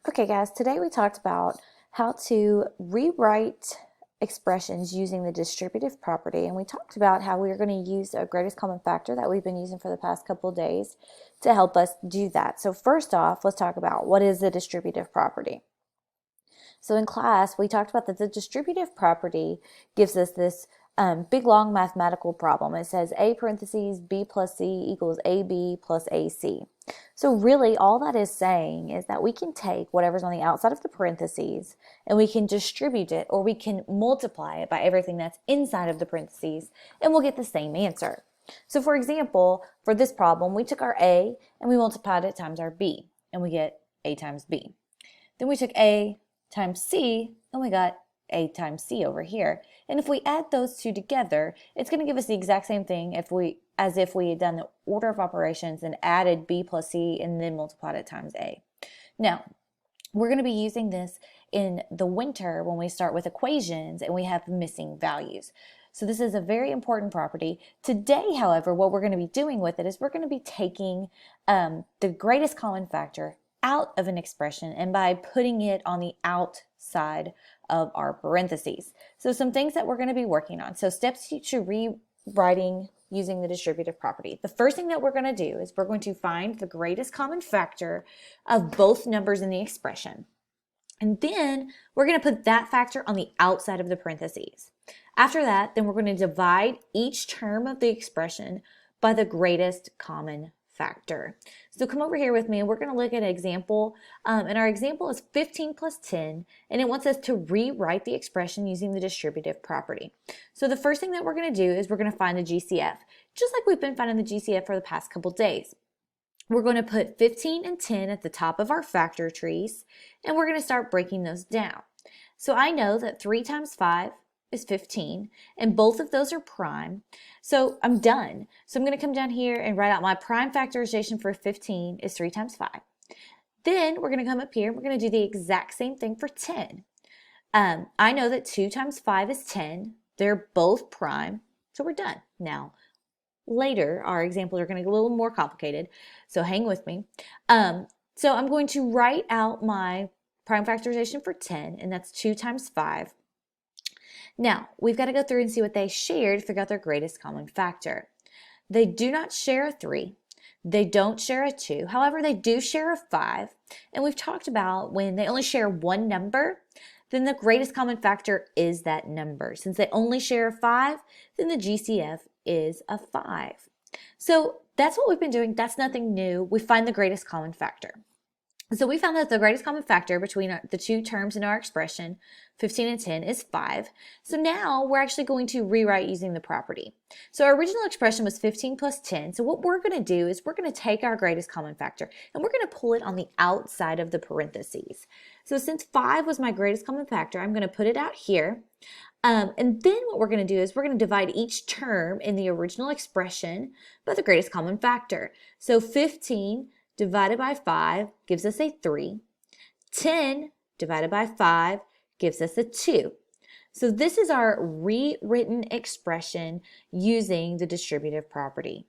Okay guys, today we talked about how to rewrite expressions using the distributive property, and we talked about how we're going to use a greatest common factor that we've been using for the past couple of days to help us do that. So first off, let's talk about what is the distributive property. So in class, we talked about that the distributive property gives us this big long mathematical problem. It says A parentheses B plus C equals AB plus AC. So really all that is saying is that we can take whatever's on the outside of the parentheses and we can distribute it, or we can multiply it by everything that's inside of the parentheses, and we'll get the same answer. So for example, for this problem, we took our A and we multiplied it times our B, and we get A times B. Then we took A times C and we got A times C over here. And if we add those two together, it's going to give us the exact same thing as if we had done the order of operations and added B plus C and then multiplied it times A. Now, we're going to be using this in the winter when we start with equations and we have missing values. So this is a very important property. Today, however, what we're going to be doing with it is we're going to be taking the greatest common factor out of an expression and by putting it on the outside of our parentheses. So some things that we're going to be working on. So steps to rewriting using the distributive property. The first thing that we're going to do is we're going to find the greatest common factor of both numbers in the expression. And then we're going to put that factor on the outside of the parentheses. After that, then we're going to divide each term of the expression by the greatest common factor. So come over here with me and we're going to look at an example, and our example is 15 plus 10, and it wants us to rewrite the expression using the distributive property. So the first thing that we're going to do is we're going to find the GCF, just like we've been finding the GCF for the past couple days. We're going to put 15 and 10 at the top of our factor trees, and we're going to start breaking those down. So I know that 3 times 5 is 15, and both of those are prime. So I'm done. So I'm going to come down here and write out my prime factorization for 15 is 3 times 5. Then we're going to come up here and we're going to do the exact same thing for 10. I know that 2 times 5 is 10. They're both prime, so we're done. Now, later, our examples are going to get a little more complicated, so hang with me. So I'm going to write out my prime factorization for 10, and that's 2 times 5. Now, we've got to go through and see what they shared to figure out their greatest common factor. They do not share a 3. They don't share a 2. However, they do share a 5. And we've talked about when they only share one number, then the greatest common factor is that number. Since they only share a 5, then the GCF is a 5. So that's what we've been doing. That's nothing new. We find the greatest common factor. So we found that the greatest common factor between the two terms in our expression, 15 and 10, is 5. So now we're actually going to rewrite using the property. So our original expression was 15 plus 10. So what we're going to do is we're going to take our greatest common factor and we're going to pull it on the outside of the parentheses. So since 5 was my greatest common factor, I'm going to put it out here. And then what we're going to do is we're going to divide each term in the original expression by the greatest common factor. So 15 divided by 5 gives us a 3. 10 divided by 5 gives us a 2. So this is our rewritten expression using the distributive property.